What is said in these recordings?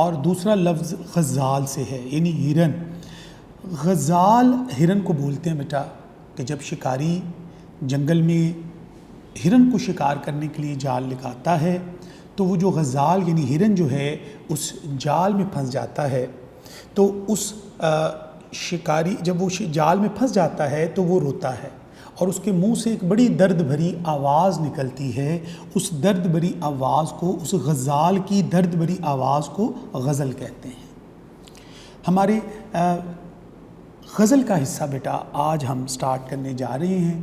اور دوسرا لفظ غزال سے ہے یعنی ہرن. غزال ہرن کو بولتے ہیں بیٹا کہ جب شکاری جنگل میں ہرن کو شکار کرنے کے لیے جال لگاتا ہے تو وہ جو غزال یعنی ہرن جو ہے اس جال میں پھنس جاتا ہے. تو اس شکاری جب وہ جال میں پھنس جاتا ہے تو وہ روتا ہے اور اس کے منہ سے ایک بڑی درد بھری آواز نکلتی ہے. اس درد بھری آواز کو، اس غزال کی درد بھری آواز کو غزل کہتے ہیں. ہمارے غزل کا حصہ بیٹا آج ہم سٹارٹ کرنے جا رہے ہیں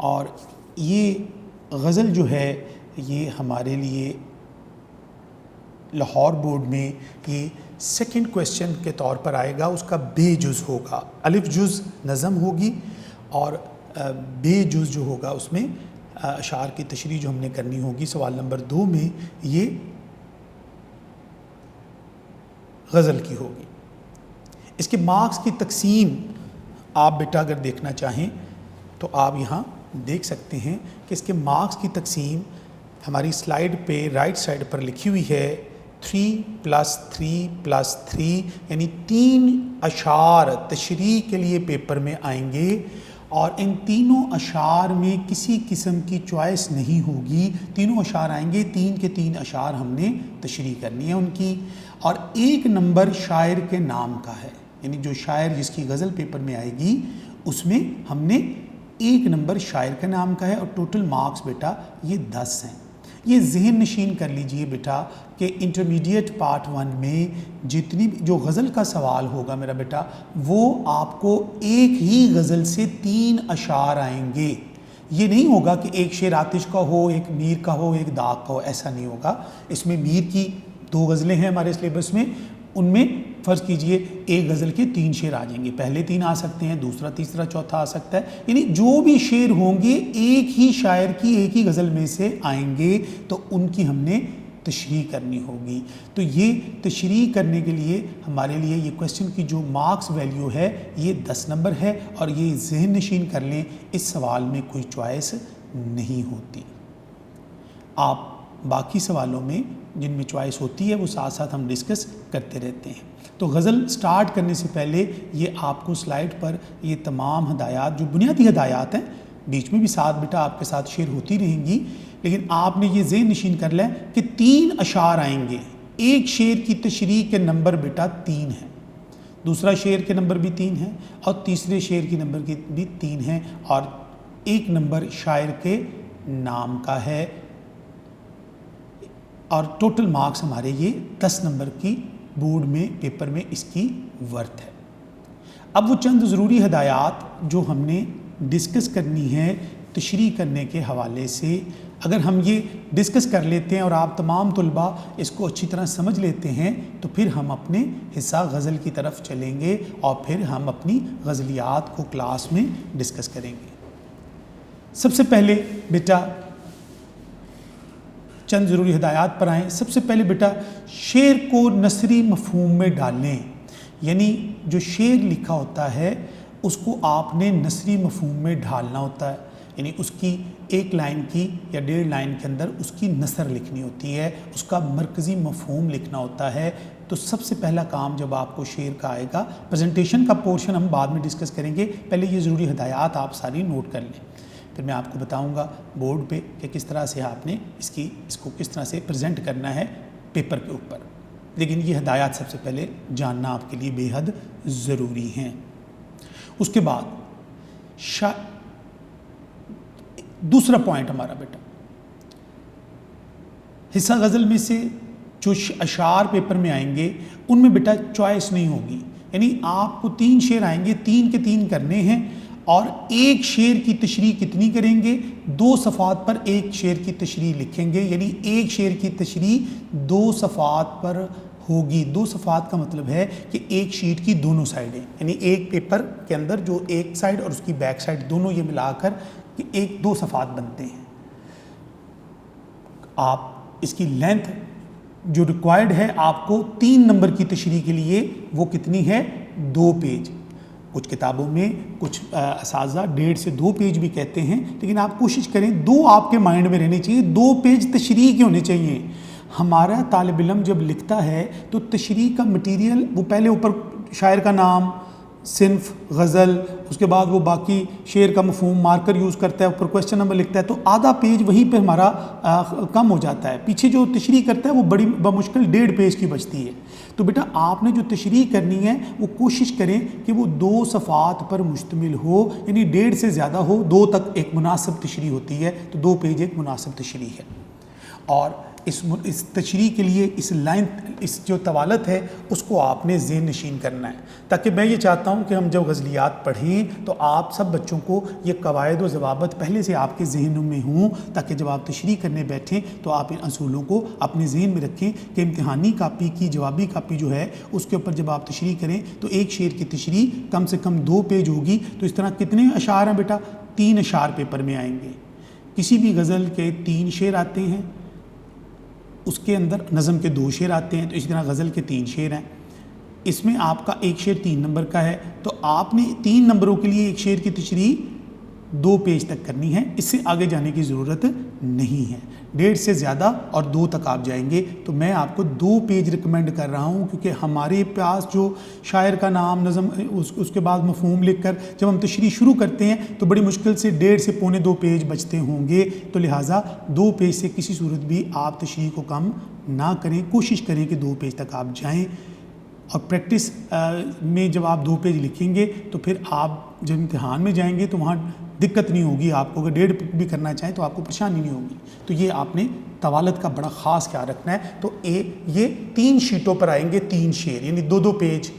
اور یہ غزل جو ہے یہ ہمارے لیے لاہور بورڈ میں یہ سیکنڈ کویسچن کے طور پر آئے گا. اس کا بے جز ہوگا، الف جز نظم ہوگی اور بے جز جو ہوگا اس میں اشعار کی تشریح جو ہم نے کرنی ہوگی. سوال نمبر 2 میں یہ غزل کی ہوگی. اس کے مارکس کی تقسیم آپ بیٹا اگر دیکھنا چاہیں تو آپ یہاں دیکھ سکتے ہیں کہ اس کے مارکس کی تقسیم ہماری سلائیڈ پہ رائٹ سائڈ پر لکھی ہوئی ہے. 3+3+3 یعنی 3 اشعار تشریح کے لیے پیپر میں آئیں گے اور ان تینوں اشعار میں کسی قسم کی چوائس نہیں ہوگی. تینوں اشعار آئیں گے، 3 کے 3 اشعار ہم نے تشریح کرنی ہے ان کی. اور 1 نمبر شاعر کے نام کا ہے، یعنی جو شاعر جس کی غزل پیپر میں آئے گی اس میں ہم نے 1 نمبر شاعر کے نام کا ہے. اور ٹوٹل مارکس بیٹا یہ 10 ہیں. یہ ذہن نشین کر لیجئے بیٹا کہ انٹرمیڈیٹ پارٹ 1 میں جتنی جو غزل کا سوال ہوگا میرا بیٹا وہ آپ کو ایک ہی غزل سے 3 اشعار آئیں گے. یہ نہیں ہوگا کہ ایک شعر آتش کا ہو، ایک میر کا ہو، ایک داغ کا ہو، ایسا نہیں ہوگا. اس میں میر کی 2 غزلیں ہیں ہمارے سلیبس میں، ان میں فرض کیجئے ایک غزل کے 3 شعر آ جائیں گے. پہلے 3 آ سکتے ہیں، دوسرا تیسرا چوتھا آ سکتا ہے. یعنی جو بھی شعر ہوں گے ایک ہی شاعر کی ایک ہی غزل میں سے آئیں گے تو ان کی ہم نے تشریح کرنی ہوگی. تو یہ تشریح کرنے کے لیے ہمارے لیے یہ کویسچن کی جو مارکس ویلیو ہے یہ 10 نمبر ہے. اور یہ ذہن نشین کر لیں اس سوال میں کوئی چوائس نہیں ہوتی. آپ باقی سوالوں میں جن میں چوائس ہوتی ہے وہ ساتھ ساتھ ہم ڈسکس کرتے رہتے ہیں. تو غزل سٹارٹ کرنے سے پہلے یہ آپ کو سلائیڈ پر یہ تمام ہدایات جو بنیادی ہدایات ہیں، بیچ میں بھی ساتھ بیٹا آپ کے ساتھ شیئر ہوتی رہیں گی، لیکن آپ نے یہ ذہن نشین کر لیں کہ 3 اشعار آئیں گے. ایک شعر کی تشریح کے نمبر بیٹا 3 ہیں، دوسرا شعر کے نمبر بھی 3 ہیں اور تیسرے شعر کی نمبر بھی 3 ہیں اور 1 نمبر شاعر کے نام کا ہے. اور ٹوٹل مارکس ہمارے یہ 10 نمبر کی بورڈ میں پیپر میں اس کی ورتھ ہے. اب وہ چند ضروری ہدایات جو ہم نے ڈسکس کرنی ہے تشریح کرنے کے حوالے سے، اگر ہم یہ ڈسکس کر لیتے ہیں اور آپ تمام طلباء اس کو اچھی طرح سمجھ لیتے ہیں تو پھر ہم اپنے حصہ غزل کی طرف چلیں گے اور پھر ہم اپنی غزلیات کو کلاس میں ڈسکس کریں گے. سب سے پہلے بیٹا چند ضروری ہدایات پر آئیں. سب سے پہلے بیٹا شعر کو نثری مفہوم میں ڈالیں، یعنی جو شعر لکھا ہوتا ہے اس کو آپ نے نثری مفہوم میں ڈھالنا ہوتا ہے. یعنی اس کی 1 لائن کی یا 1.5 لائن کے اندر اس کی نثر لکھنی ہوتی ہے، اس کا مرکزی مفہوم لکھنا ہوتا ہے. تو سب سے پہلا کام جب آپ کو شعر کا آئے گا، پریزنٹیشن کا پورشن ہم بعد میں ڈسکس کریں گے، پہلے یہ ضروری ہدایات آپ ساری نوٹ کر لیں. پھر میں آپ کو بتاؤں گا بورڈ پہ کہ کس طرح سے آپ نے اس کو کس طرح سے پریزنٹ کرنا ہے پیپر کے اوپر. لیکن یہ ہدایات سب سے پہلے جاننا آپ کے لیے بے حد ضروری ہیں. اس کے بعد دوسرا پوائنٹ ہمارا بیٹا، حصہ غزل میں سے جو اشعار پیپر میں آئیں گے ان میں بیٹا چوائس نہیں ہوگی. یعنی آپ کو 3 شعر آئیں گے، 3 کے 3 کرنے ہیں اور ایک شعر کی تشریح کتنی کریں گے؟ 2 صفحات پر ایک شعر کی تشریح لکھیں گے. یعنی ایک شعر کی تشریح 2 صفحات پر ہوگی. 2 صفحات کا مطلب ہے کہ ایک شیٹ کی دونوں سائڈیں، یعنی ایک پیپر کے اندر جو ایک سائڈ اور اس کی بیک سائڈ دونوں یہ ملا کر 2 صفحات بنتے ہیں. آپ اس کی لینتھ جو ریکوائرڈ ہے آپ کو 3 نمبر کی تشریح کے لیے وہ کتنی ہے؟ 2 پیج. کچھ کتابوں میں کچھ اساتذہ 1.5 سے 2 پیج بھی کہتے ہیں، لیکن آپ کوشش کریں 2 آپ کے مائنڈ میں رہنے چاہیے. 2 پیج تشریح کے ہونے چاہیے. ہمارا طالب علم جب لکھتا ہے تو تشریح کا مٹیریل وہ پہلے اوپر شاعر کا نام، صنف، غزل، اس کے بعد وہ باقی شعر کا مفہوم مارکر یوز کرتا ہے، اوپر کویسچن نمبر لکھتا ہے، تو آدھا پیج وہیں پہ ہمارا کم ہو جاتا ہے. پیچھے جو تشریح کرتا ہے وہ بڑی بمشکل 1.5 پیج کی بچتی ہے. تو بیٹا آپ نے جو تشریح کرنی ہے وہ کوشش کریں کہ وہ 2 صفحات پر مشتمل ہو، یعنی 1.5 سے زیادہ ہو. 2 تک ایک مناسب تشریح ہوتی ہے، تو 2 پیج ایک مناسب تشریح ہے. اور اس تشریح کے لیے اس جو طوالت ہے اس کو آپ نے ذہن نشین کرنا ہے، تاکہ میں یہ چاہتا ہوں کہ ہم جب غزلیات پڑھیں تو آپ سب بچوں کو یہ قواعد و ضوابط پہلے سے آپ کے ذہنوں میں ہوں، تاکہ جب آپ تشریح کرنے بیٹھیں تو آپ ان اصولوں کو اپنے ذہن میں رکھیں کہ امتحانی کاپی کی جوابی کاپی جو ہے اس کے اوپر جب آپ تشریح کریں تو ایک شعر کی تشریح کم سے کم 2 پیج ہوگی. تو اس طرح کتنے اشعار ہیں بیٹا؟ 3 اشعار پیپر میں آئیں گے. کسی بھی غزل کے 3 شعر آتے ہیں، اس کے اندر نظم کے 2 شعر آتے ہیں، تو اسی طرح غزل کے 3 شعر ہیں. اس میں آپ کا ایک شعر 3 نمبر کا ہے، تو آپ نے 3 نمبروں کے لیے ایک شعر کی تشریح 2 پیج تک کرنی ہے. اس سے آگے جانے کی ضرورت نہیں ہے. 1.5 سے زیادہ اور 2 تک آپ جائیں گے تو میں آپ کو 2 پیج ریکمینڈ کر رہا ہوں، کیونکہ ہمارے پاس جو شاعر کا نام، نظم، اس کے بعد مفہوم لکھ کر جب ہم تشریح شروع کرتے ہیں تو بڑی مشکل سے 1.5 سے پونے 2 پیج بچتے ہوں گے. تو لہٰذا 2 پیج سے کسی صورت بھی آپ تشریح کو کم نہ کریں، کوشش کریں کہ 2 پیج تک آپ جائیں. اور پریکٹس میں جب آپ 2 پیج لکھیں گے تو پھر آپ جب امتحان میں جائیں گے تو وہاں دقت نہیں ہوگی. آپ کو اگر 1.5 بھی کرنا چاہیں تو آپ کو پریشانی نہیں ہوگی. تو یہ آپ نے طوالت کا بڑا خاص خیال رکھنا ہے. تو یہ 3 شیٹوں پر آئیں گے 3 شعر، یعنی 2 پیج.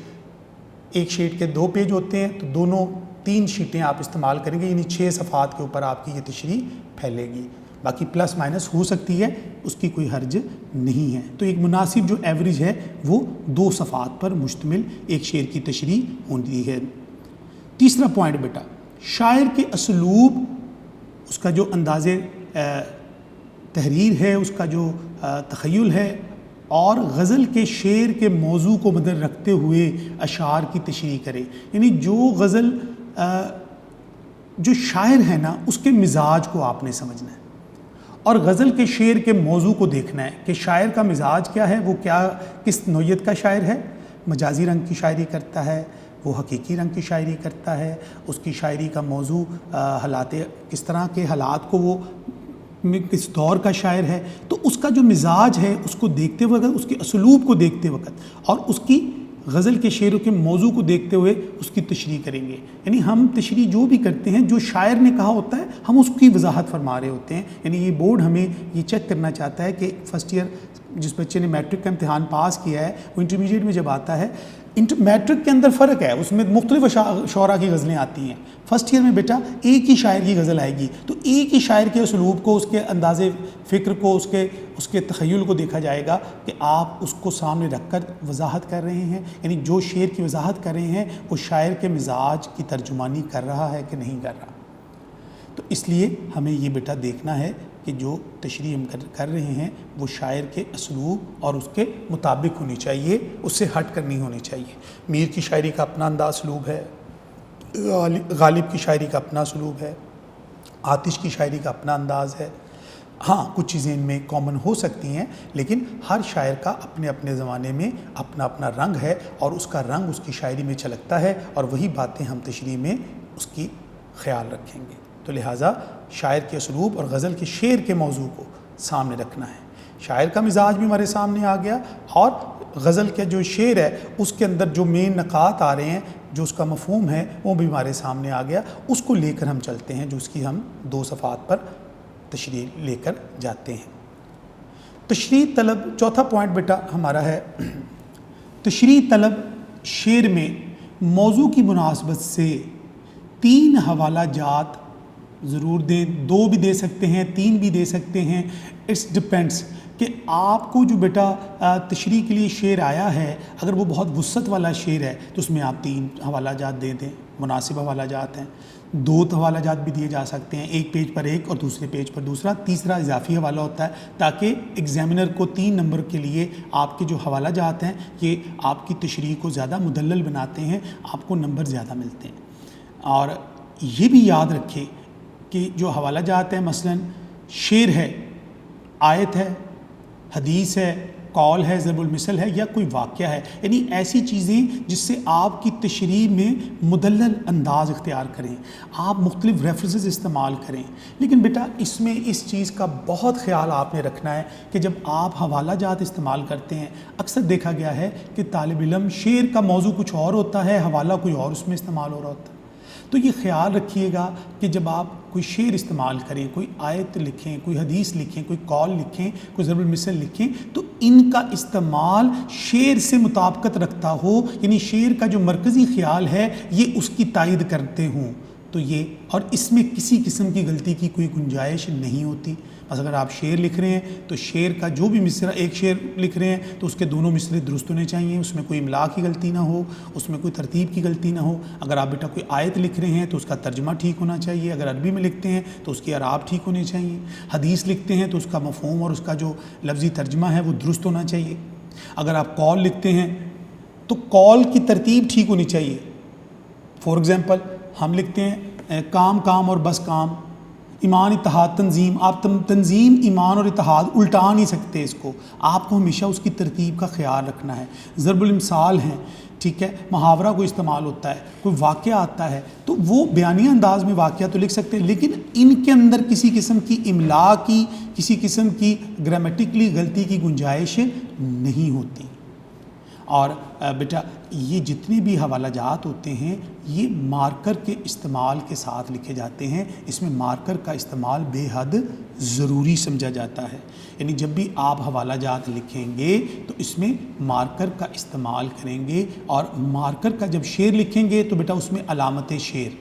ایک شیٹ کے 2 پیج ہوتے ہیں، تو دونوں 3 شیٹیں آپ استعمال کریں گے، یعنی 6 صفحات کے اوپر آپ کی یہ تشریح پھیلے گی. باقی پلس مائنس ہو سکتی ہے، اس کی کوئی حرج نہیں ہے. تو ایک مناسب جو ایوریج ہے وہ 2 صفحات پر مشتمل ایک شعر کی تشریح ہوتی ہے. تیسرا پوائنٹ بیٹا، شاعر کے اسلوب، اس کا جو انداز تحریر ہے، اس کا جو تخیل ہے، اور غزل کے شعر کے موضوع کو مدنظر رکھتے ہوئے اشعار کی تشریح کرے. یعنی جو غزل جو شاعر ہے نا اس کے مزاج کو آپ نے سمجھنا ہے، اور غزل کے شعر کے موضوع کو دیکھنا ہے کہ شاعر کا مزاج کیا ہے، وہ کس نوعیت کا شاعر ہے. مجازی رنگ کی شاعری کرتا ہے، وہ حقیقی رنگ کی شاعری کرتا ہے، اس کی شاعری کا موضوع حالات، کس طرح کے حالات کو وہ کس دور کا شاعر ہے. تو اس کا جو مزاج ہے اس کو دیکھتے وقت، اس کے اسلوب کو دیکھتے وقت، اور اس کی غزل کے شعروں کے موضوع کو دیکھتے ہوئے اس کی تشریح کریں گے. یعنی ہم تشریح جو بھی کرتے ہیں جو شاعر نے کہا ہوتا ہے ہم اس کی وضاحت فرما رہے ہوتے ہیں. یعنی یہ بورڈ ہمیں یہ چیک کرنا چاہتا ہے کہ فرسٹ ایئر جس بچے نے میٹرک کا امتحان پاس کیا ہے وہ انٹرمیڈیٹ میں جب آتا ہے، میٹرک کے اندر فرق ہے، اس میں مختلف شعراء کی غزلیں آتی ہیں. فرسٹ ایئر میں بیٹا ایک ہی شاعر کی غزل آئے گی، تو ایک ہی شاعر کے اسلوب کو، اس کے انداز فکر کو، اس کے تخیل کو دیکھا جائے گا کہ آپ اس کو سامنے رکھ کر وضاحت کر رہے ہیں. یعنی جو شعر کی وضاحت کر رہے ہیں وہ شاعر کے مزاج کی ترجمانی کر رہا ہے کہ نہیں کر رہا. تو اس لیے ہمیں یہ بیٹا دیکھنا ہے کہ جو تشریح ہم کر رہے ہیں وہ شاعر کے اسلوب اور اس کے مطابق ہونی چاہیے، اس سے ہٹ کر نہیں ہونی چاہیے. میر کی شاعری کا اپنا انداز اسلوب ہے، غالب کی شاعری کا اپنا اسلوب ہے، آتش کی شاعری کا اپنا انداز ہے. ہاں کچھ چیزیں ان میں کامن ہو سکتی ہیں، لیکن ہر شاعر کا اپنے اپنے زمانے میں اپنا اپنا رنگ ہے، اور اس کا رنگ اس کی شاعری میں چھلکتا ہے، اور وہی باتیں ہم تشریح میں اس کی خیال رکھیں گے. تو لہٰذا شاعر کے اسلوب اور غزل کے شعر کے موضوع کو سامنے رکھنا ہے. شاعر کا مزاج بھی ہمارے سامنے آ گیا، اور غزل کے جو شعر ہے اس کے اندر جو مین نکات آ رہے ہیں، جو اس کا مفہوم ہے وہ بھی ہمارے سامنے آ گیا. اس کو لے کر ہم چلتے ہیں، جو اس کی ہم 2 صفحات پر تشریح لے کر جاتے ہیں. تشریح طلب، چوتھا پوائنٹ بیٹا ہمارا ہے تشریح طلب. شعر میں موضوع کی مناسبت سے 3 حوالہ جات ضرور دیں. 2 بھی دے سکتے ہیں، 3 بھی دے سکتے ہیں. اٹس ڈپینڈس کہ آپ کو جو بیٹا تشریح کے لیے شعر آیا ہے، اگر وہ بہت وسعت والا شعر ہے تو اس میں آپ 3 حوالہ جات دے دیں. مناسب حوالہ جات ہیں. 2 حوالہ جات بھی دیے جا سکتے ہیں، ایک پیج پر ایک اور دوسرے پیج پر دوسرا. تیسرا اضافی حوالہ ہوتا ہے، تاکہ ایگزامینر کو 3 نمبر کے لیے آپ کے جو حوالہ جات ہیں یہ آپ کی تشریح کو زیادہ مدلل بناتے ہیں، آپ کو نمبر زیادہ ملتے ہیں. اور یہ بھی یاد رکھیں کہ جو حوالہ جات ہیں، مثلا شعر ہے، آیت ہے، حدیث ہے، قول ہے، ضرب المثل ہے یا کوئی واقعہ ہے، یعنی ایسی چیزیں جس سے آپ کی تشریح میں مدلل انداز اختیار کریں، آپ مختلف ریفرنسز استعمال کریں۔ لیکن بیٹا اس میں اس چیز کا بہت خیال آپ نے رکھنا ہے کہ جب آپ حوالہ جات استعمال کرتے ہیں، اکثر دیکھا گیا ہے کہ طالب علم شعر کا موضوع کچھ اور ہوتا ہے، حوالہ کوئی اور اس میں استعمال ہو رہا ہوتا ہے۔ تو یہ خیال رکھیے گا کہ جب آپ کوئی شعر استعمال کریں، کوئی آیت لکھیں، کوئی حدیث لکھیں، کوئی قول لکھیں، کوئی ضرب المثل لکھیں، تو ان کا استعمال شعر سے مطابقت رکھتا ہو، یعنی شعر کا جو مرکزی خیال ہے یہ اس کی تائید کرتے ہوں، تو یہ اور اس میں کسی قسم کی غلطی کی کوئی گنجائش نہیں ہوتی۔ بس اگر آپ شعر لکھ رہے ہیں تو شعر کا جو بھی مصرع، ایک شعر لکھ رہے ہیں تو اس کے دونوں مصرے درست ہونے چاہیے، اس میں کوئی املا کی غلطی نہ ہو، اس میں کوئی ترتیب کی غلطی نہ ہو۔ اگر آپ بیٹا کوئی آیت لکھ رہے ہیں تو اس کا ترجمہ ٹھیک ہونا چاہیے، اگر عربی میں لکھتے ہیں تو اس کی اعراب ٹھیک ہونے چاہیے، حدیث لکھتے ہیں تو اس کا مفہوم اور اس کا جو لفظی ترجمہ ہے وہ درست ہونا چاہیے، اگر آپ قول لکھتے ہیں تو قول کی ترتیب ٹھیک ہونی چاہیے۔ فار ایگزامپل ہم لکھتے ہیں کام کام اور بس کام، ایمان اتحاد تنظیم، آپ تنظیم ایمان اور اتحاد الٹا نہیں سکتے، اس کو آپ کو ہمیشہ اس کی ترتیب کا خیال رکھنا ہے۔ ضرب الامثال ہیں، ٹھیک ہے، محاورہ کوئی استعمال ہوتا ہے، کوئی واقعہ آتا ہے تو وہ بیانیہ انداز میں واقعہ تو لکھ سکتے ہیں، لیکن ان کے اندر کسی قسم کی املا کی، کسی قسم کی گرامیٹکلی غلطی کی گنجائش نہیں ہوتی۔ اور بیٹا یہ جتنے بھی حوالہ جات ہوتے ہیں یہ مارکر کے استعمال کے ساتھ لکھے جاتے ہیں، اس میں مارکر کا استعمال بے حد ضروری سمجھا جاتا ہے، یعنی جب بھی آپ حوالہ جات لکھیں گے تو اس میں مارکر کا استعمال کریں گے، اور مارکر کا جب شعر لکھیں گے تو بیٹا اس میں علامت شعر،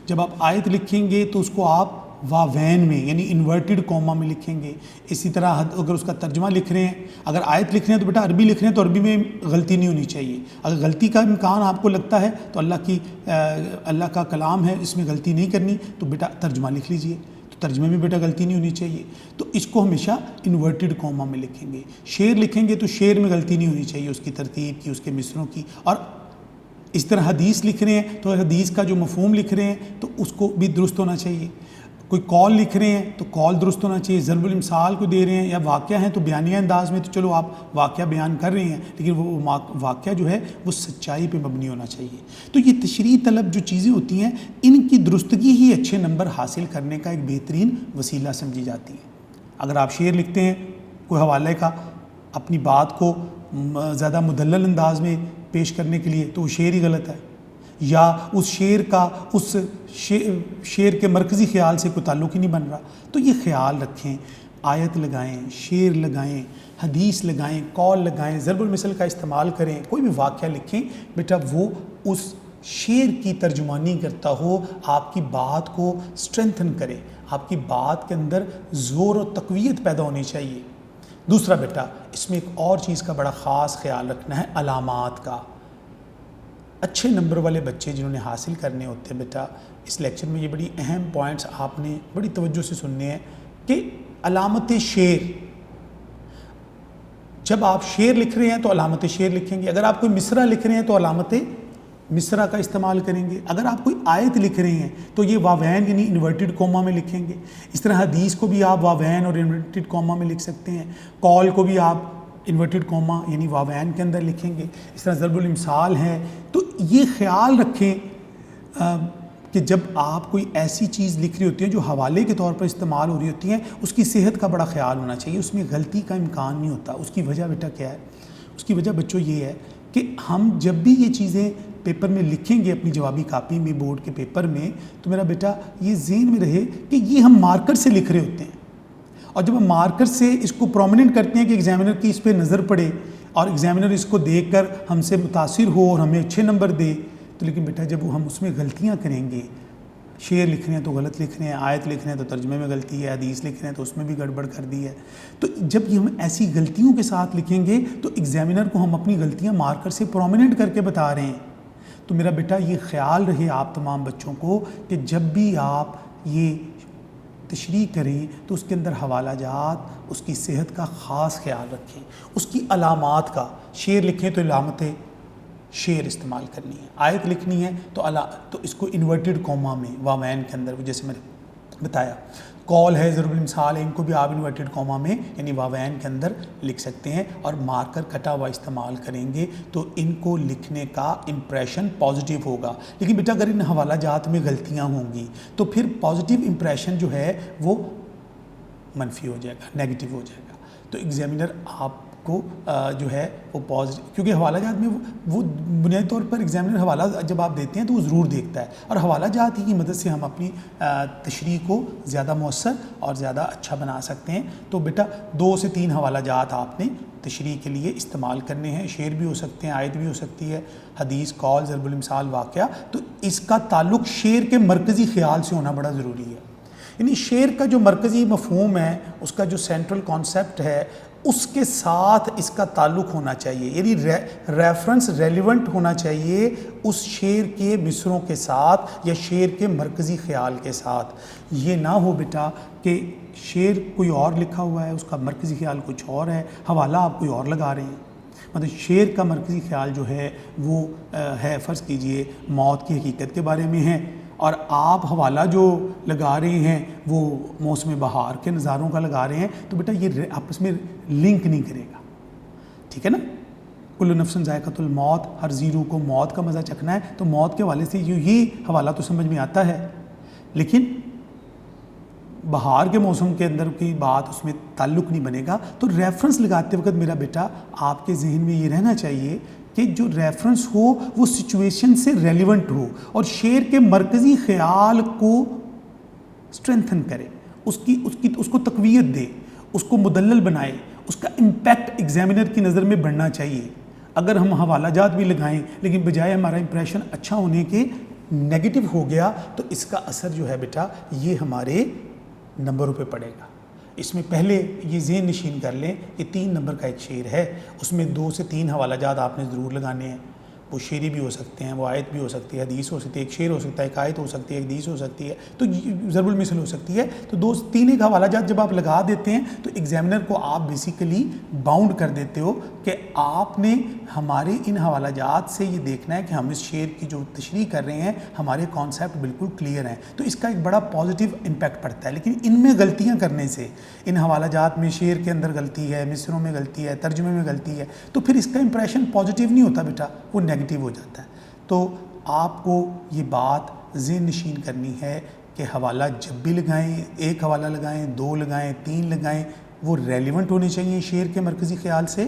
جب آپ آیت لکھیں گے تو اس کو آپ واوین میں یعنی انورٹڈ کوما میں لکھیں گے۔ اسی طرح اگر اس کا ترجمہ لکھ رہے ہیں، اگر آیت لکھ رہے ہیں تو بیٹا عربی لکھ رہے ہیں تو عربی میں غلطی نہیں ہونی چاہیے، اگر غلطی کا امکان آپ کو لگتا ہے تو اللہ کا کلام ہے، اس میں غلطی نہیں کرنی، تو بیٹا ترجمہ لکھ لیجئے، تو ترجمے میں بیٹا غلطی نہیں ہونی چاہیے، تو اس کو ہمیشہ انورٹڈ کوما میں لکھیں گے۔ شعر لکھیں گے تو شعر میں غلطی نہیں ہونی چاہیے، اس کی ترتیب کی، اس کے مصروں کی، اور اس طرح حدیث لکھ رہے ہیں تو حدیث کا جو مفہوم لکھ رہے ہیں تو اس کو بھی درست ہونا چاہیے، کوئی قول لکھ رہے ہیں تو قول درست ہونا چاہیے، ضرب الامثال کو دے رہے ہیں یا واقعہ ہیں تو بیانیہ انداز میں تو چلو آپ واقعہ بیان کر رہے ہیں، لیکن وہ واقعہ جو ہے وہ سچائی پہ مبنی ہونا چاہیے۔ تو یہ تشریح طلب جو چیزیں ہوتی ہیں ان کی درستگی ہی اچھے نمبر حاصل کرنے کا ایک بہترین وسیلہ سمجھی جاتی ہے۔ اگر آپ شعر لکھتے ہیں کوئی حوالے کا اپنی بات کو زیادہ مدلل انداز میں پیش کرنے کے لیے تو وہ شعر ہی غلط ہے، یا اس شعر کا اس شعر کے مرکزی خیال سے کوئی تعلق ہی نہیں بن رہا۔ تو یہ خیال رکھیں، آیت لگائیں، شعر لگائیں، حدیث لگائیں، قول لگائیں، ضرب المثل کا استعمال کریں، کوئی بھی واقعہ لکھیں، بیٹا وہ اس شعر کی ترجمانی کرتا ہو، آپ کی بات کو سٹرینتھن کرے، آپ کی بات کے اندر زور و تقویت پیدا ہونی چاہیے۔ دوسرا بیٹا اس میں ایک اور چیز کا بڑا خاص خیال رکھنا ہے، علامات کا۔ اچھے نمبر والے بچے جنہوں نے حاصل کرنے ہوتے ہیں بیٹا، اس لیکچر میں یہ بڑی اہم پوائنٹس آپ نے بڑی توجہ سے سننے ہیں کہ علامت شعر، جب آپ شعر لکھ رہے ہیں تو علامت شعر لکھیں گے، اگر آپ کوئی مصرع لکھ رہے ہیں تو علامت مصرع کا استعمال کریں گے، اگر آپ کوئی آیت لکھ رہے ہیں تو یہ واوین یعنی انورٹڈ کوما میں لکھیں گے۔ اس طرح حدیث کو بھی آپ واوین اور انورٹڈ کوما میں لکھ سکتے ہیں، قول کو بھی آپ انورٹڈ کوما یعنی واوین کے اندر لکھیں گے، اس طرح ضرب الامثال ہے۔ تو یہ خیال رکھیں کہ جب آپ کوئی ایسی چیز لکھ رہی ہوتی ہے جو حوالے کے طور پر استعمال ہو رہی ہوتی ہیں، اس کی صحت کا بڑا خیال ہونا چاہیے، اس میں غلطی کا امکان نہیں ہوتا۔ اس کی وجہ بیٹا کیا ہے؟ اس کی وجہ بچوں یہ ہے کہ ہم جب بھی یہ چیزیں پیپر میں لکھیں گے اپنی جوابی کاپی میں، بورڈ کے پیپر میں، تو میرا بیٹا یہ ذہن میں رہے کہ یہ ہم مارکر سے لکھ رہے ہوتے ہیں، اور جب ہم مارکر سے اس کو پرومیننٹ کرتے ہیں کہ ایگزامینر کی اس پہ نظر پڑے اور ایگزامینر اس کو دیکھ کر ہم سے متاثر ہو اور ہمیں اچھے نمبر دے، تو لیکن بیٹا جب ہم اس میں غلطیاں کریں گے، شعر لکھ رہے ہیں تو غلط لکھ رہے ہیں، آیت لکھ رہے ہیں تو ترجمے میں غلطی ہے، حدیث لکھ رہے ہیں تو اس میں بھی گڑبڑ کر دی ہے، تو جب یہ ہم ایسی غلطیوں کے ساتھ لکھیں گے تو ایگزامینر کو ہم اپنی غلطیاں مارکر سے پرومیننٹ کر کے بتا رہے ہیں۔ تو میرا بیٹا یہ خیال رہے آپ تمام بچوں کو کہ جب بھی آپ یہ تشریح کریں تو اس کے اندر حوالہ جات، اس کی صحت کا خاص خیال رکھیں، اس کی علامات کا، شعر لکھیں تو علامت شعر استعمال کرنی ہے، آیت لکھنی ہے تو اس کو انورٹڈ کوما میں واوین کے اندر، جیسے میں نے بتایا. کال ہے ضرب المثال ہے, ان کو بھی آپ انورٹڈ کاما میں یعنی واوین کے اندر لکھ سکتے ہیں, اور مارکر کٹا ہوا استعمال کریں گے تو ان کو لکھنے کا امپریشن پازیٹیو ہوگا. لیکن بیٹا اگر ان حوالہ جات میں غلطیاں ہوں گی تو پھر پازیٹیو امپریشن جو ہے وہ منفی ہو جائے گا, نیگیٹو ہو جائے گا. تو ایگزامینر آپ کو جو ہے وہ پازیٹیو, کیونکہ حوالہ جات میں وہ بنیادی طور پر ایگزامینر حوالہ جب آپ دیتے ہیں تو وہ ضرور دیکھتا ہے, اور حوالہ جات ہی کی مدد سے ہم اپنی تشریح کو زیادہ مؤثر اور زیادہ اچھا بنا سکتے ہیں. تو بیٹا 2 سے 3 حوالہ جات آپ نے تشریح کے لیے استعمال کرنے ہیں. شعر بھی ہو سکتے ہیں, آیت بھی ہو سکتی ہے, حدیث, قول, ضرب المثال, واقعہ. تو اس کا تعلق شعر کے مرکزی خیال سے ہونا بڑا ضروری ہے. یعنی شعر کا جو مرکزی مفہوم ہے, اس کا جو سینٹرل کانسیپٹ ہے, اس کے ساتھ اس کا تعلق ہونا چاہیے. یعنی ریفرنس ریلیونٹ ہونا چاہیے اس شعر کے مصروں کے ساتھ یا شعر کے مرکزی خیال کے ساتھ. یہ نہ ہو بیٹا کہ شعر کوئی اور لکھا ہوا ہے, اس کا مرکزی خیال کچھ اور ہے, حوالہ آپ کوئی اور لگا رہے ہیں. مطلب شعر کا مرکزی خیال جو ہے وہ ہے, فرض کیجئے موت کی حقیقت کے بارے میں ہے, اور آپ حوالہ جو لگا رہے ہیں وہ موسم بہار کے نظاروں کا لگا رہے ہیں, تو بیٹا یہ آپس میں لنک نہیں کرے گا. ٹھیک ہے نا. کل نفس ذائقۃ الموت, ہر ذی روح کو موت کا مزہ چکھنا ہے, تو موت کے حوالے سے یہ حوالہ تو سمجھ میں آتا ہے, لیکن بہار کے موسم کے اندر کی بات اس میں تعلق نہیں بنے گا. تو ریفرنس لگاتے وقت میرا بیٹا آپ کے ذہن میں یہ رہنا چاہیے کہ جو ریفرنس ہو وہ سچویشن سے ریلیونٹ ہو, اور شعر کے مرکزی خیال کو اسٹرینتھن کرے, اس کو تقویت دے, اس کو مدلل بنائے, اس کا امپیکٹ ایگزامینر کی نظر میں بڑھنا چاہیے. اگر ہم حوالہ جات بھی لگائیں لیکن بجائے ہمارا امپریشن اچھا ہونے کے نیگیٹو ہو گیا, تو اس کا اثر جو ہے بیٹا یہ ہمارے نمبروں پہ پڑے گا. اس میں پہلے یہ ذہن نشین کر لیں کہ 3 نمبر کا ایک شعر ہے, اس میں 2 سے 3 حوالہ جات آپ نے ضرور لگانے ہیں. وہ شعری بھی ہو سکتے ہیں, وہ آیت بھی ہو سکتی ہے, حدیث ہو سکتی ہے, ایک شعر ہو سکتا ہے, ایک آیت ہو سکتی ہے, ایک حدیث ہو سکتی ہے, تو ضرب المثل ہو سکتی ہے. تو 2 سے 3 ایک حوالہ جات جب آپ لگا دیتے ہیں تو ایگزامینر کو آپ بیسیکلی باؤنڈ کر دیتے ہو کہ آپ نے ہمارے ان حوالہ جات سے یہ دیکھنا ہے کہ ہم اس شعر کی جو تشریح کر رہے ہیں ہمارے کانسیپٹ بالکل کلیئر ہیں. تو اس کا ایک بڑا پازیٹیو امپیکٹ پڑتا ہے. لیکن ان میں غلطیاں کرنے سے, ان حوالہ جات میں شعر کے اندر غلطی ہے, مصروں میں غلطی ہے, ترجمے میں غلطی ہے, تو پھر اس کا امپریشن پازیٹیو نہیں ہوتا بیٹا, وہ نیگیٹو ہو جاتا ہے. تو آپ کو یہ بات ذہن نشین کرنی ہے کہ حوالہ جب بھی لگائیں, ایک حوالہ لگائیں, 2 لگائیں, 3 لگائیں, وہ ریلیونٹ ہونے چاہیے شعر کے مرکزی خیال سے,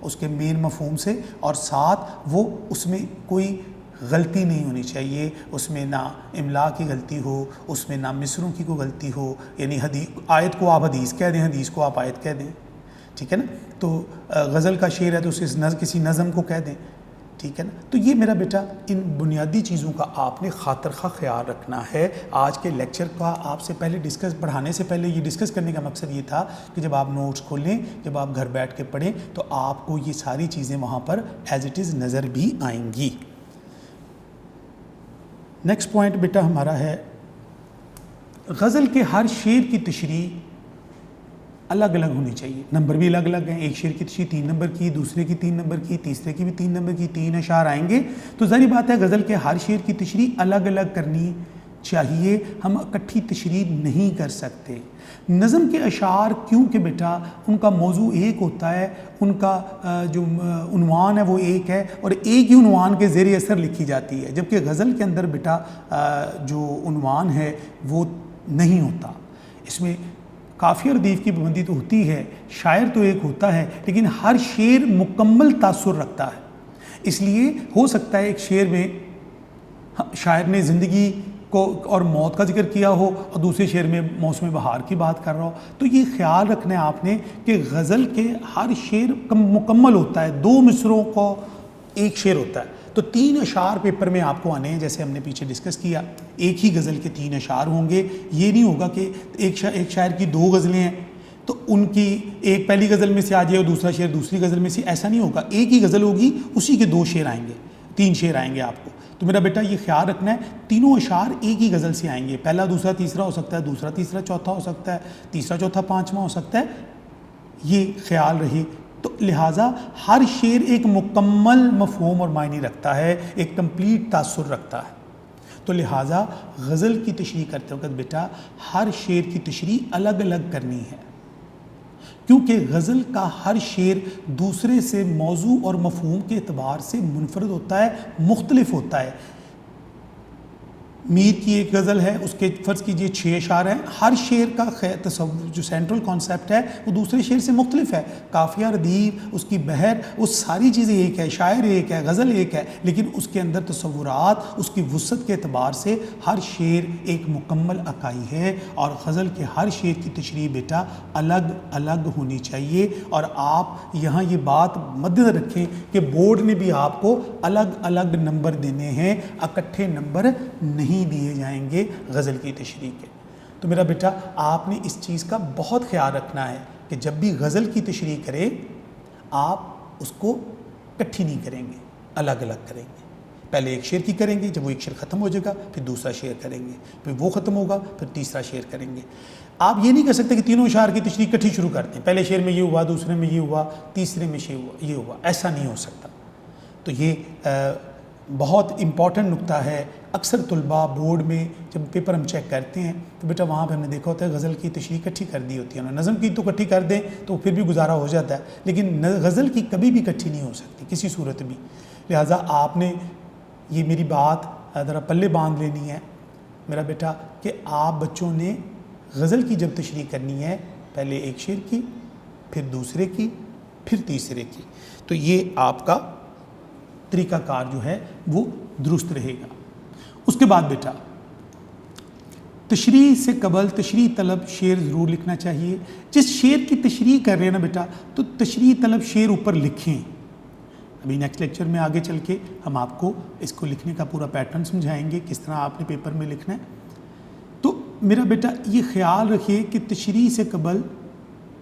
اس کے مین مفہوم سے, اور ساتھ وہ اس میں کوئی غلطی نہیں ہونی چاہیے. اس میں نہ املا کی غلطی ہو, اس میں نہ مصروں کی کوئی غلطی ہو. یعنی آیت کو آپ حدیث کہہ دیں, حدیث کو آپ آیت کہہ دیں. ٹھیک ہے نا. تو غزل کا شعر ہے تو اسے کسی نظم کو کہہ دیں. ٹھیک ہے نا. تو یہ میرا بیٹا ان بنیادی چیزوں کا آپ نے خاطر خواہ خیال رکھنا ہے. آج کے لیکچر کا آپ سے پہلے پڑھانے سے پہلے یہ ڈسکس کرنے کا مقصد یہ تھا کہ جب آپ نوٹس کھولیں, جب آپ گھر بیٹھ کے پڑھیں, تو آپ کو یہ ساری چیزیں وہاں پر ایز اٹ از نظر بھی آئیں گی. نیکسٹ پوائنٹ بیٹا ہمارا ہے غزل کے ہر شعر کی تشریح الگ الگ ہونی چاہیے. نمبر بھی الگ الگ ہیں. ایک شعر کی تشریح 3 نمبر کی, دوسرے کی 3 نمبر کی, تیسرے کی بھی 3 نمبر کی, 3 اشعار آئیں گے. تو ظاہر بات ہے غزل کے ہر شعر کی تشریح الگ الگ کرنی چاہیے, ہم اکٹھی تشریح نہیں کر سکتے. نظم کے اشعار کیونکہ بیٹا ان کا موضوع ایک ہوتا ہے, ان کا جو عنوان ہے وہ ایک ہے, اور ایک ہی عنوان کے زیر اثر لکھی جاتی ہے, جبکہ غزل کے اندر بیٹا جو عنوان ہے وہ نہیں ہوتا. اس میں قافیہ ردیف کی پابندی تو ہوتی ہے, شاعر تو ایک ہوتا ہے, لیکن ہر شعر مکمل تاثر رکھتا ہے. اس لیے ہو سکتا ہے ایک شعر میں شاعر نے زندگی کو اور موت کا ذکر کیا ہو, اور دوسرے شعر میں موسم بہار کی بات کر رہا ہو. تو یہ خیال رکھنا ہے آپ نے کہ غزل کے ہر شعر مکمل ہوتا ہے, 2 مصروں کو ایک شعر ہوتا ہے. تو 3 اشعار پیپر میں آپ کو آنے ہیں, جیسے ہم نے پیچھے ڈسکس کیا. ایک ہی غزل کے 3 اشعار ہوں گے. یہ نہیں ہوگا کہ ایک شاعر کی 2 غزلیں ہیں تو ان کی ایک پہلی غزل میں سے آ جائے اور دوسرا شعر دوسری غزل میں سے. ایسا نہیں ہوگا. ایک ہی غزل ہوگی, اسی کے 2 شعر آئیں گے, 3 شعر آئیں گے آپ کو. تو میرا بیٹا یہ خیال رکھنا ہے تینوں اشعار ایک ہی غزل سے آئیں گے. پہلا دوسرا تیسرا ہو سکتا ہے, دوسرا تیسرا چوتھا ہو سکتا ہے, تیسرا چوتھا پانچواں ہو سکتا ہے. یہ خیال رہے. تو لہٰذا ہر شعر ایک مکمل مفہوم اور معنی رکھتا ہے, ایک کمپلیٹ تاثر رکھتا ہے. تو لہٰذا غزل کی تشریح کرتے وقت بیٹا ہر شعر کی تشریح الگ الگ کرنی ہے، کیونکہ غزل کا ہر شعر دوسرے سے موضوع اور مفہوم کے اعتبار سے منفرد ہوتا ہے، مختلف ہوتا ہے۔ میر کی ایک غزل ہے، اس کے فرض کیجئے 6 اشعار ہیں، ہر شعر کا تصور جو سینٹرل کانسیپٹ ہے وہ دوسرے شعر سے مختلف ہے، قافیہ ردیف، اس کی بحر، وہ ساری چیزیں ایک ہے، شاعر ایک ہے، غزل ایک ہے، لیکن اس کے اندر تصورات، اس کی وسعت کے اعتبار سے ہر شعر ایک مکمل اکائی ہے، اور غزل کے ہر شعر کی تشریح بیٹا الگ الگ ہونی چاہیے۔ اور آپ یہاں یہ بات مد نظر رکھیں کہ بورڈ نے بھی آپ کو الگ الگ نمبر دینے ہیں، اکٹھے نمبر نہیں دیے جائیں گے غزل کی تشریح کے۔ تو میرا بیٹا آپ نے اس چیز کا بہت خیال رکھنا ہے کہ جب بھی غزل کی تشریح کریں آپ اس کو اکٹھی نہیں کریں گے، الگ الگ کریں گے۔ پہلے ایک شعر کی کریں گے، جب وہ ایک شعر ختم ہو جائے گا پھر دوسرا شعر کریں گے، پھر وہ ختم ہوگا پھر تیسرا شعر کریں گے۔ آپ یہ نہیں کر سکتے کہ تینوں اشعار کی تشریح اکٹھی شروع کرتے ہیں، پہلے شعر میں یہ ہوا، دوسرے میں یہ ہوا، تیسرے میں یہ ہوا، ایسا نہیں ہو سکتا۔ تو یہ بہت امپورٹنٹ نقطہ ہے۔ اکثر طلباء بورڈ میں جب پیپر ہم چیک کرتے ہیں تو بیٹا وہاں پہ ہم نے دیکھا ہوتا ہے غزل کی تشریح اکٹھی کر دی ہوتی ہے، نظم کی تو اکٹھی کر دیں تو پھر بھی گزارا ہو جاتا ہے، لیکن غزل کی کبھی بھی اکٹھی نہیں ہو سکتی کسی صورت بھی۔ لہٰذا آپ نے یہ میری بات ذرا پلے باندھ لینی ہے میرا بیٹا کہ آپ بچوں نے غزل کی جب تشریح کرنی ہے پہلے ایک شعر کی، پھر دوسرے کی، پھر تیسرے کی، تو یہ آپ کا طریقہ کار جو ہے وہ درست رہے گا۔ اس کے بعد بیٹا تشریح سے قبل تشریح طلب شعر ضرور لکھنا چاہیے۔ جس شعر کی تشریح کر رہے ہیں نا بیٹا تو تشریح طلب شعر اوپر لکھیں۔ ابھی نیکسٹ لیکچر میں آگے چل کے ہم آپ کو اس کو لکھنے کا پورا پیٹرن سمجھائیں گے، کس طرح آپ نے پیپر میں لکھنا ہے۔ تو میرا بیٹا یہ خیال رکھیے کہ تشریح سے قبل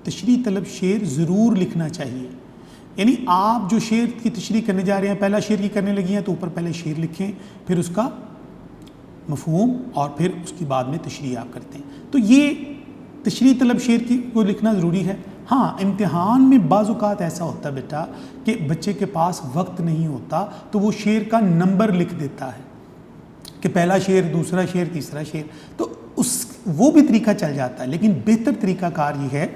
تشریح طلب شعر ضرور لکھنا چاہیے، یعنی آپ جو شعر کی تشریح کرنے جا رہے ہیں، پہلا شعر کی کرنے لگی ہیں تو اوپر پہلے شعر لکھیں، پھر اس کا مفہوم اور پھر اس کی بعد میں تشریح آپ کرتے ہیں۔ تو یہ تشریح طلب شعر کی کو لکھنا ضروری ہے۔ ہاں امتحان میں بعض اوقات ایسا ہوتا ہے بیٹا کہ بچے کے پاس وقت نہیں ہوتا تو وہ شعر کا نمبر لکھ دیتا ہے کہ پہلا شعر، دوسرا شعر، تیسرا شعر، تو وہ بھی طریقہ چل جاتا ہے، لیکن بہتر طریقہ کار یہ ہے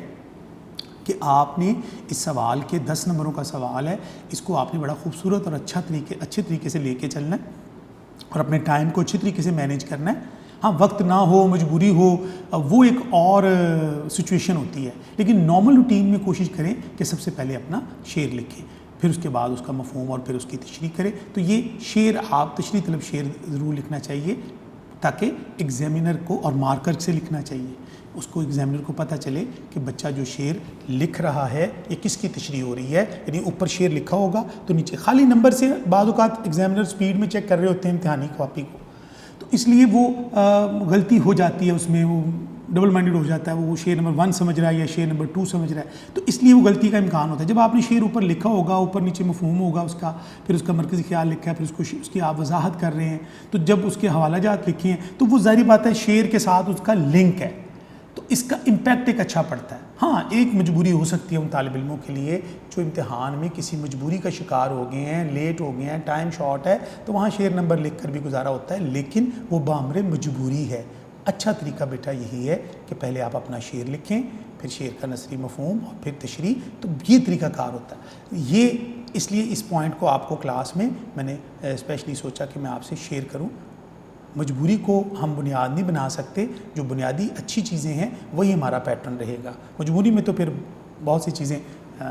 کہ آپ نے اس سوال کے 10 نمبروں کا سوال ہے، اس کو آپ نے بڑا خوبصورت اور اچھے طریقے سے لے کے چلنا ہے اور اپنے ٹائم کو اچھی طریقے سے مینیج کرنا ہے۔ ہاں وقت نہ ہو، مجبوری ہو، وہ ایک اور سچویشن ہوتی ہے، لیکن نارمل روٹین میں کوشش کریں کہ سب سے پہلے اپنا شعر لکھیں، پھر اس کے بعد اس کا مفہوم اور پھر اس کی تشریح کریں۔ تو یہ شعر آپ تشریح طلب شعر ضرور لکھنا چاہیے تاکہ ایگزامینر کو، اور مارکر سے لکھنا چاہیے، اس کو ایگزامینر کو پتہ چلے کہ بچہ جو شعر لکھ رہا ہے یہ کس کی تشریح ہو رہی ہے، یعنی اوپر شعر لکھا ہوگا تو نیچے خالی نمبر سے بعض اوقات ایگزامینر سپیڈ میں چیک کر رہے ہوتے ہیں امتحانی کاپی کو، تو اس لیے وہ غلطی ہو جاتی ہے، اس میں وہ ڈبل مائنڈڈ ہو جاتا ہے، وہ شعر نمبر 1 سمجھ رہا ہے یا شعر نمبر 2 سمجھ رہا ہے، تو اس لیے وہ غلطی کا امکان ہوتا ہے۔ جب آپ نے شعر اوپر لکھا ہوگا، اوپر نیچے مفہوم ہوگا اس کا، پھر اس کا مرکزی خیال لکھا ہے، پھر اس کی آپ وضاحت کر رہے ہیں، تو جب اس کے حوالہ جات لکھے ہیں تو وہ ظاہری بات ہے شعر کے ساتھ اس کا لنک ہے، تو اس کا امپیکٹ ایک اچھا پڑتا ہے۔ ہاں ایک مجبوری ہو سکتی ہے ان طالب علموں کے لیے جو امتحان میں کسی مجبوری کا شکار ہو گئے ہیں، لیٹ ہو گئے ہیں، ٹائم شارٹ ہے، تو وہاں شعر نمبر لکھ کر بھی گزارا ہوتا ہے، لیکن وہ بامر مجبوری ہے۔ اچھا طریقہ بیٹا یہی ہے کہ پہلے آپ اپنا شعر لکھیں، پھر شعر کا نثری مفہوم اور پھر تشریح، تو یہ طریقہ کار ہوتا ہے۔ یہ اس لیے اس پوائنٹ کو آپ کو کلاس میں نے اسپیشلی سوچا کہ میں آپ سے شیئر کروں۔ مجبوری کو ہم بنیاد نہیں بنا سکتے، جو بنیادی اچھی چیزیں ہیں وہی ہمارا پیٹرن رہے گا۔ مجبوری میں تو پھر بہت سی چیزیں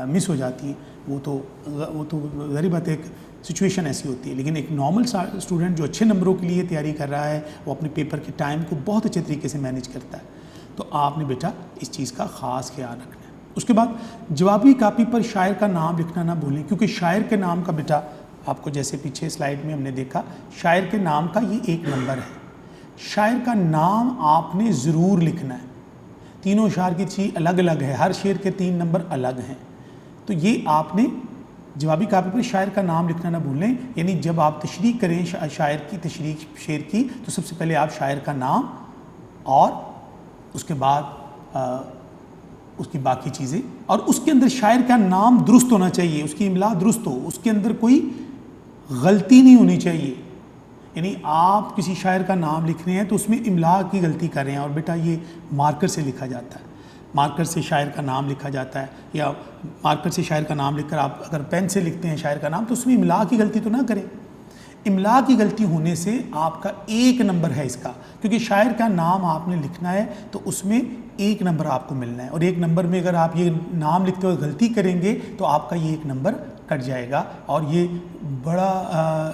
مس ہو جاتی ہیں، وہ تو ظاہر بات ایک سچویشن ایسی ہوتی ہے، لیکن ایک نارمل اسٹوڈنٹ جو اچھے نمبروں کے لیے تیاری کر رہا ہے وہ اپنے پیپر کے ٹائم کو بہت اچھے طریقے سے مینیج کرتا ہے، تو آپ نے بیٹا اس چیز کا خاص خیال رکھنا ہے۔ اس کے بعد جوابی کاپی پر شاعر کا نام لکھنا نہ بھولیں، کیونکہ شاعر کے نام کا بیٹا آپ کو جیسے پیچھے سلائیڈ میں ہم نے دیکھا، شاعر کے نام کا یہ ایک نمبر ہے، شاعر کا نام آپ نے ضرور لکھنا ہے۔ تینوں اشعار کی چیز الگ الگ ہے، ہر شعر کے 3 نمبر الگ ہیں، تو یہ آپ نے جوابی کاپی پر شاعر کا نام لکھنا نہ بھولیں، یعنی جب آپ تشریح کریں شاعر کی تشریح شعر کی تو سب سے پہلے آپ شاعر کا نام اور اس کے بعد اس کی باقی چیزیں، اور اس کے اندر شاعر کا نام درست ہونا چاہیے، اس کی املا درست ہو، اس کے اندر کوئی غلطی نہیں ہونی چاہیے، یعنی آپ کسی شاعر کا نام لکھ رہے ہیں تو اس میں املا کی غلطی کر رہے ہیں، اور بیٹا یہ مارکر سے لکھا جاتا ہے، مارکر سے شاعر کا نام لکھا جاتا ہے، یا مارکر سے شاعر کا نام لکھ کر آپ اگر پین سے لکھتے ہیں شاعر کا نام تو اس میں املا کی غلطی تو نہ کریں۔ املا کی غلطی ہونے سے آپ کا 1 نمبر ہے اس کا، کیونکہ شاعر کا نام آپ نے لکھنا ہے تو اس میں 1 نمبر آپ کو ملنا ہے، اور 1 نمبر میں اگر آپ یہ نام لکھتے ہوئے غلطی کریں گے تو آپ کا یہ 1 نمبر کٹ جائے گا، اور یہ بڑا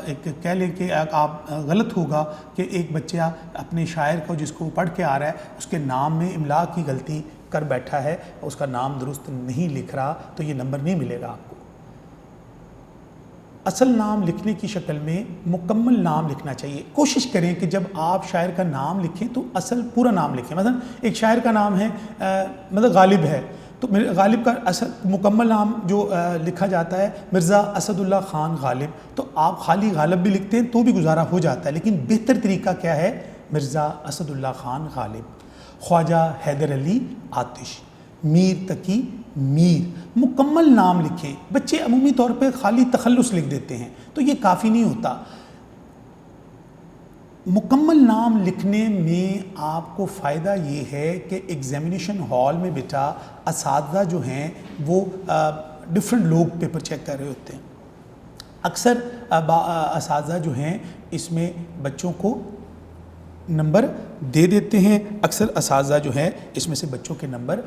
ایک کہہ لیں کہ آپ غلط ہوگا کہ ایک بچہ اپنے شاعر کو جس کو پڑھ کے آ رہا ہے اس کے نام میں املا کی غلطی کر بیٹھا ہے، اس کا نام درست نہیں لکھ رہا، تو یہ نمبر نہیں ملے گا آپ کو۔ اصل نام لکھنے کی شکل میں مکمل نام لکھنا چاہیے۔ کوشش کریں کہ جب آپ شاعر کا نام لکھیں تو اصل پورا نام لکھیں۔ مثلا ایک شاعر کا نام ہے مطلب غالب ہے، تو غالب کا اصل مکمل نام جو لکھا جاتا ہے مرزا اسد اللہ خان غالب، تو آپ خالی غالب بھی لکھتے ہیں تو بھی گزارا ہو جاتا ہے، لیکن بہتر طریقہ کیا ہے؟ مرزا اسد اللہ خان غالب، خواجہ حیدر علی آتش، میر تقی میر، مکمل نام لکھیں۔ بچے عمومی طور پہ خالی تخلص لکھ دیتے ہیں تو یہ کافی نہیں ہوتا۔ مکمل نام لکھنے میں آپ کو فائدہ یہ ہے کہ ایگزامینیشن ہال میں بیٹا اساتذہ جو ہیں وہ ڈفرینٹ لوگ پیپر چیک کر رہے ہوتے ہیں۔ اکثر اساتذہ جو ہیں اس میں بچوں کو نمبر دے دیتے ہیں، اکثر اساتذہ جو ہے اس میں سے بچوں کے نمبر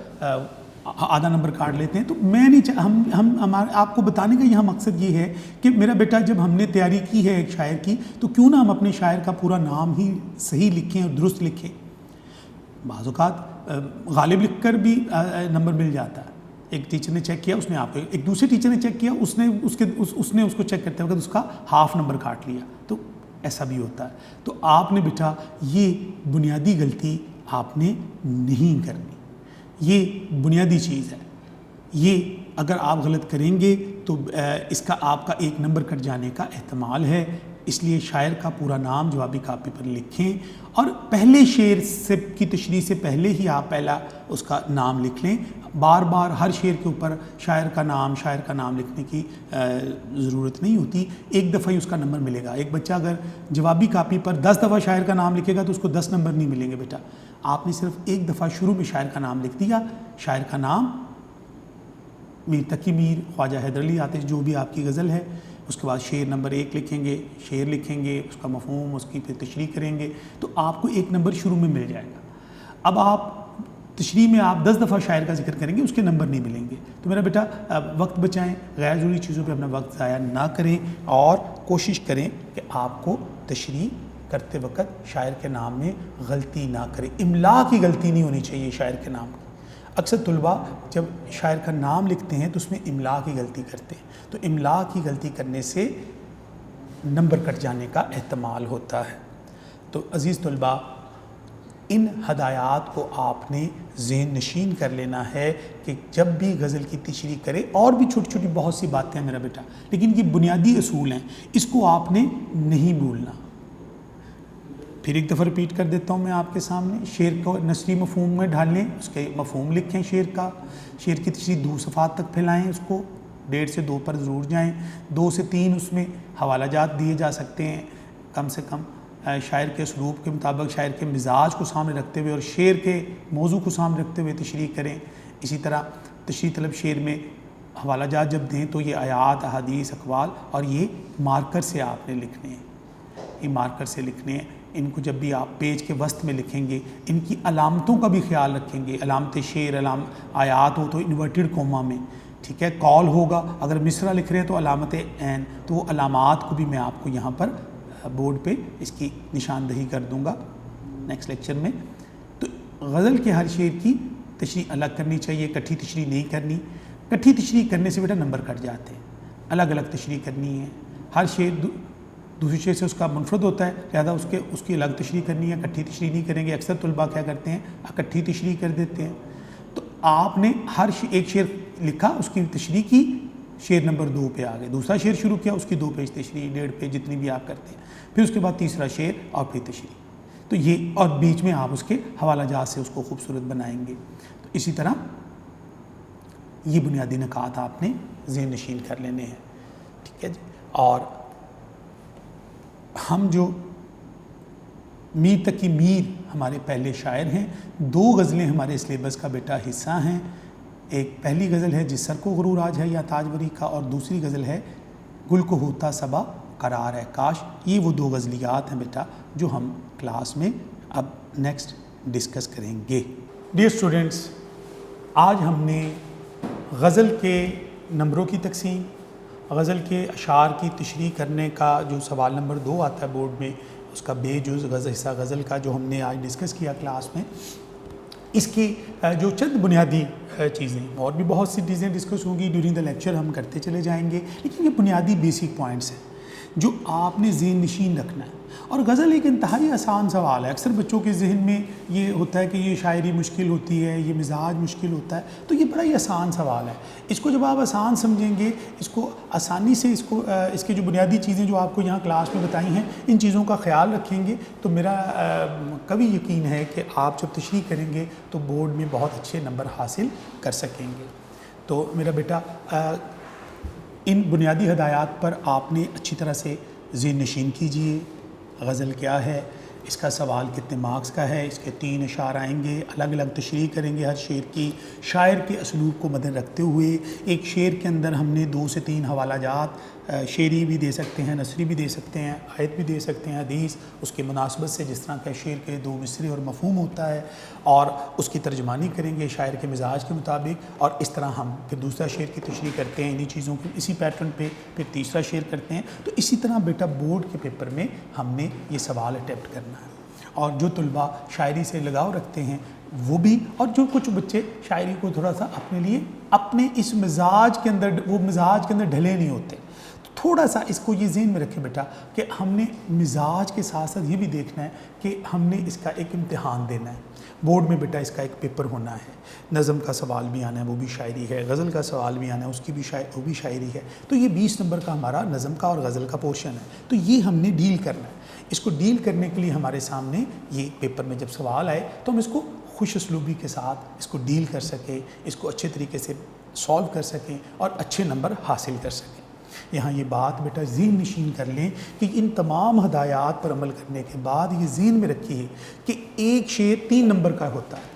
آدھا نمبر کاٹ لیتے ہیں۔ تو میں نہیں ہم آپ کو بتانے کا یہاں مقصد یہ ہے کہ میرا بیٹا جب ہم نے تیاری کی ہے ایک شاعر کی تو کیوں نہ ہم اپنے شاعر کا پورا نام ہی صحیح لکھیں اور درست لکھیں۔ بعض اوقات غالب لکھ کر بھی نمبر مل جاتا ہے، ایک ٹیچر نے چیک کیا اس نے آپ کو، ایک دوسرے ٹیچر نے چیک کیا اس نے اس کو چیک کرتے وقت اس کا ہاف نمبر کاٹ لیا، تو ایسا بھی ہوتا ہے۔ تو آپ نے بیٹا یہ بنیادی غلطی آپ نے نہیں کرنی، یہ بنیادی چیز ہے، یہ اگر آپ غلط کریں گے تو اس کا آپ کا 1 نمبر کٹ جانے کا احتمال ہے۔ اس لیے شاعر کا پورا نام جوابی کاپی پر لکھیں، اور پہلے شعر کی تشریح سے پہلے ہی آپ پہلا اس کا نام لکھ لیں۔ بار بار ہر شعر کے اوپر شاعر کا نام لکھنے کی ضرورت نہیں ہوتی، ایک دفعہ ہی اس کا نمبر ملے گا۔ ایک بچہ اگر جوابی کاپی پر 10 دفعہ شاعر کا نام لکھے گا تو اس کو 10 نمبر نہیں ملیں گے بیٹا۔ آپ نے صرف ایک دفعہ شروع میں شاعر کا نام لکھ دیا، شاعر کا نام میر تقی میر، خواجہ حیدر علی آتش، جو بھی آپ کی غزل ہے، اس کے بعد شعر نمبر 1 لکھیں گے، شعر لکھیں گے، اس کا مفہوم، اس کی پھر تشریح کریں گے، تو آپ کو 1 نمبر شروع میں مل جائے گا۔ اب آپ تشریح میں آپ 10 دفعہ شاعر کا ذکر کریں گے، اس کے نمبر نہیں ملیں گے۔ تو میرا بیٹا وقت بچائیں، غیر ضروری چیزوں پہ اپنا وقت ضائع نہ کریں، اور کوشش کریں کہ آپ کو تشریح کرتے وقت شاعر کے نام میں غلطی نہ کریں، املا کی غلطی نہیں ہونی چاہیے شاعر کے نام کی۔ اکثر طلباء جب شاعر کا نام لکھتے ہیں تو اس میں املا کی غلطی کرتے ہیں، تو املا کی غلطی کرنے سے نمبر کٹ جانے کا احتمال ہوتا ہے۔ تو عزیز طلباء، ان ہدایات کو آپ نے ذہن نشین کر لینا ہے کہ جب بھی غزل کی تشریح کرے، اور بھی چھوٹی چھوٹی بہت سی باتیں ہیں میرا بیٹا، لیکن یہ بنیادی اصول ہیں، اس کو آپ نے نہیں بھولنا۔ پھر ایک دفعہ ریپیٹ کر دیتا ہوں میں آپ کے سامنے، شعر کو نثری مفہوم میں ڈھال لیں، اس کے مفہوم لکھیں شعر کا، شعر کی تشریح 2 صفحات تک پھیلائیں، اس کو 1.5 سے 2 پر ضرور جائیں، 2 سے 3 اس میں حوالہ جات دیے جا سکتے ہیں، کم سے کم شاعر کے اسلوب کے مطابق، شاعر کے مزاج کو سامنے رکھتے ہوئے اور شعر کے موضوع کو سامنے رکھتے ہوئے تشریح کریں۔ اسی طرح تشریح طلب شعر میں حوالہ جات جب دیں تو یہ آیات، احادیث، اقوال، اور یہ مارکر سے آپ نے لکھنے ہیں، یہ مارکر سے لکھنے ہیں۔ ان کو جب بھی آپ پیج کے وسط میں لکھیں گے، ان کی علامتوں کا بھی خیال رکھیں گے، علامت شعر، آیات ہو تو انورٹڈ کوما میں، ٹھیک ہے، کال ہوگا، اگر مصرع لکھ رہے ہیں تو علامت عین، تو وہ علامات کو بھی میں آپ کو یہاں پر بورڈ پہ اس کی نشاندہی کر دوں گا نیکسٹ لیکچر میں۔ تو غزل کے ہر شعر کی تشریح الگ کرنی چاہیے، کٹھی تشریح نہیں کرنی، کٹھی تشریح کرنے سے بیٹا نمبر کٹ جاتے ہیں، الگ الگ تشریح کرنی ہے، ہر شعر دوسری شعر سے اس کا منفرد ہوتا ہے، لہذا اس کی الگ تشریح کرنی ہے، کٹھی تشریح نہیں کریں گے۔ اکثر طلباء کیا کرتے ہیں، اکٹھی تشریح کر دیتے ہیں۔ تو آپ نے ایک شعر لکھا، اس کی تشریح کی، شعر نمبر 2 پہ آ گئے، دوسرا شعر شروع کیا، اس کی 2 پیج تشریح، 1.5 پیج، جتنی بھی آپ کرتے ہیں، پھر اس کے بعد تیسرا شعر اور پھر تشریح، تو یہ، اور بیچ میں آپ اس کے حوالہ جات سے اس کو خوبصورت بنائیں گے۔ تو اسی طرح یہ بنیادی نکات آپ نے ذہن نشین کر لینے ہیں، ٹھیک ہے جی۔ اور ہم جو میر تقی میر ہمارے پہلے شاعر ہیں. 2 غزلیں ہمارے سلیبس کا بیٹا حصہ ہیں. ایک پہلی غزل ہے جس سر کو غرور آج ہے یا تاجوری کا، اور دوسری غزل ہے گل کو ہوتا صبا قرار ہے کاش. یہ وہ 2 غزلیات ہیں بیٹا جو ہم کلاس میں اب نیکسٹ ڈسکس کریں گے. ڈیئر اسٹوڈنٹس، آج ہم نے غزل کے نمبروں کی تقسیم، غزل کے اشعار کی تشریح کرنے کا جو سوال نمبر 2 آتا ہے بورڈ میں، اس کا بے جز حصہ غزل کا جو ہم نے آج ڈسکس کیا کلاس میں، اس کی جو چند بنیادی چیزیں، اور بھی بہت سی چیزیں ڈسکس ہوں گی ڈیورنگ دا لیکچر، ہم کرتے چلے جائیں گے، لیکن یہ بنیادی بیسک پوائنٹس ہیں جو آپ نے ذہن نشین رکھنا ہے. اور غزل ایک انتہائی آسان سوال ہے. اکثر بچوں کے ذہن میں یہ ہوتا ہے کہ یہ شاعری مشکل ہوتی ہے، یہ مزاج مشکل ہوتا ہے، تو یہ بڑا ہی آسان سوال ہے. اس کو جب آپ آسان سمجھیں گے، اس کو آسانی سے اس کی جو بنیادی چیزیں جو آپ کو یہاں کلاس میں بتائی ہیں، ان چیزوں کا خیال رکھیں گے، تو میرا قوی یقین ہے کہ آپ جب تشریح کریں گے تو بورڈ میں بہت اچھے نمبر حاصل کر سکیں گے. تو میرا بیٹا ان بنیادی ہدایات پر آپ نے اچھی طرح سے ذہن نشین کیجئے. غزل کیا ہے، اس کا سوال کتنے مارکس کا ہے، اس کے 3 اشعار آئیں گے، الگ الگ تشریح کریں گے ہر شعر کی، شاعر کے اسلوب کو مد رکھتے ہوئے. ایک شعر کے اندر ہم نے 2 سے 3 حوالہ جات، شعری بھی دے سکتے ہیں، نثری بھی دے سکتے ہیں، آیت بھی دے سکتے ہیں، حدیث، اس کے مناسبت سے جس طرح کا شعر کے 2 مصرے اور مفہوم ہوتا ہے، اور اس کی ترجمانی کریں گے شاعر کے مزاج کے مطابق. اور اس طرح ہم پھر دوسرا شعر کی تشریح کرتے ہیں انہی چیزوں کی، اسی پیٹرن پہ پھر تیسرا شعر کرتے ہیں. تو اسی طرح بیٹا بورڈ کے پیپر میں ہم نے یہ سوال اٹیمپٹ کرنا ہے. اور جو طلباء شاعری سے لگاؤ رکھتے ہیں وہ بھی، اور جو کچھ بچے شاعری کو تھوڑا سا اپنے لیے اپنے اس مزاج کے اندر، وہ مزاج کے اندر ڈھلے نہیں ہوتے، تو تھوڑا سا اس کو یہ ذہن میں رکھیں بیٹا کہ ہم نے مزاج کے ساتھ ساتھ یہ بھی دیکھنا ہے کہ ہم نے اس کا ایک امتحان دینا ہے. بورڈ میں بیٹا اس کا ایک پیپر ہونا ہے، نظم کا سوال بھی آنا ہے، وہ بھی شاعری ہے، غزل کا سوال بھی آنا ہے، اس کی بھی وہ بھی شاعری ہے. تو یہ 20 نمبر کا ہمارا نظم کا اور غزل کا پورشن ہے. تو یہ ہم نے ڈیل کرنا ہے. اس کو ڈیل کرنے کے لیے ہمارے سامنے یہ پیپر میں جب سوال آئے تو ہم اس کو خوش اسلوبی کے ساتھ اس کو ڈیل کر سکیں، اس کو اچھے طریقے سے سولو کر سکیں اور اچھے نمبر حاصل کر سکیں. یہاں یہ بات بیٹا ذہن نشین کر لیں کہ ان تمام ہدایات پر عمل کرنے کے بعد یہ ذہن میں رکھیے کہ ایک شعر 3 نمبر کا ہوتا ہے،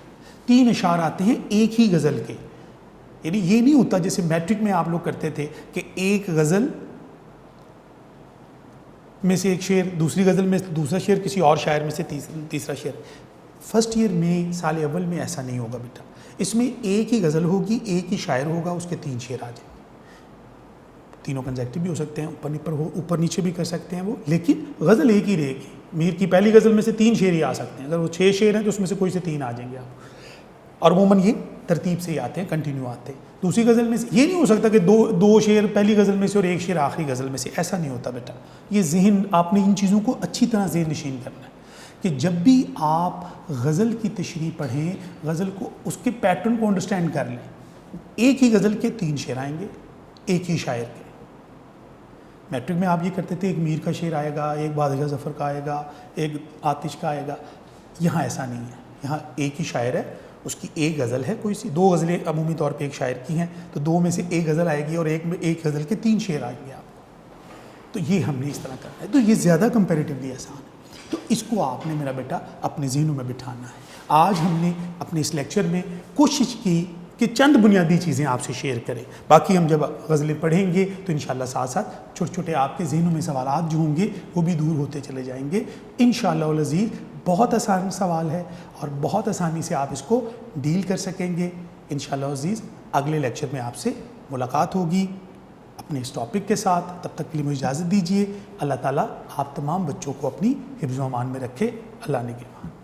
3 اشعار آتے ہیں ایک ہی غزل کے. یعنی یہ نہیں ہوتا جیسے میٹرک میں آپ لوگ کرتے تھے کہ ایک غزل میں سے ایک شعر، دوسری غزل میں دوسرا شعر، کسی اور شاعر میں سے تیسرا شعر. فرسٹ ایئر میں، سال اول میں ایسا نہیں ہوگا بیٹا. اس میں ایک ہی غزل ہوگی، ایک ہی شاعر ہوگا، اس کے 3 شعر آ جائیں گے. تینوں کنزیکٹیو بھی ہو سکتے ہیں، اوپر نیچے بھی کر سکتے ہیں وہ، لیکن غزل ایک ہی رہے گی. میر کی پہلی غزل میں سے 3 شعر ہی آ سکتے ہیں. اگر وہ 6 شعر ہیں تو اس میں سے کوئی سے 3 آ جائیں گے آپ. اور عموماً یہ ترتیب سے ہی آتے ہیں، کنٹینیو آتے ہیں. دوسری غزل میں سے یہ نہیں ہو سکتا کہ دو شعر پہلی غزل میں سے اور ایک شعر آخری غزل میں سے، ایسا نہیں ہوتا بیٹا. یہ ذہن آپ نے ان چیزوں کو اچھی طرح ذہن نشین کرنا ہے کہ جب بھی آپ غزل کی تشریح پڑھیں، غزل کو اس کے پیٹرن کو انڈرسٹینڈ کر لیں. ایک ہی غزل کے 3 شعر آئیں گے، ایک ہی شاعر کے. میٹرک میں آپ یہ کرتے تھے ایک میر کا شعر آئے گا، ایک بادشاہ ظفر کا آئے گا، ایک آتش کا آئے گا. یہاں ایسا نہیں ہے. یہاں ایک ہی شاعر ہے، اس کی ایک غزل ہے، کوئی سی 2 غزلیں عمومی طور پہ ایک شاعر کی ہیں، تو 2 میں سے ایک غزل آئے گی اور ایک غزل کے 3 شعر آئیں گے آپ کو. تو یہ ہم نے اس طرح کرنا ہے. تو یہ زیادہ کمپیریٹیولی آسان ہے. تو اس کو آپ نے میرا بیٹا اپنے ذہنوں میں بٹھانا ہے. آج ہم نے اپنے اس لیکچر میں کوشش کی کہ چند بنیادی چیزیں آپ سے شیئر کریں. باقی ہم جب غزلیں پڑھیں گے تو انشاءاللہ ساتھ ساتھ چھوٹے چھوٹے آپ کے ذہنوں میں سوالات جو ہوں گے وہ بھی دور ہوتے چلے جائیں گے انشاءاللہ العزیز. بہت آسان سوال ہے اور بہت آسانی سے آپ اس کو ڈیل کر سکیں گے انشاءاللہ العزیز. اگلے لیکچر میں آپ سے ملاقات ہوگی اپنے اس ٹاپک کے ساتھ. تب تک کے لیے مجھے اجازت دیجیے. اللہ تعالیٰ آپ تمام بچوں کو اپنی حفظ و امان میں رکھے. اللہ نگہبان.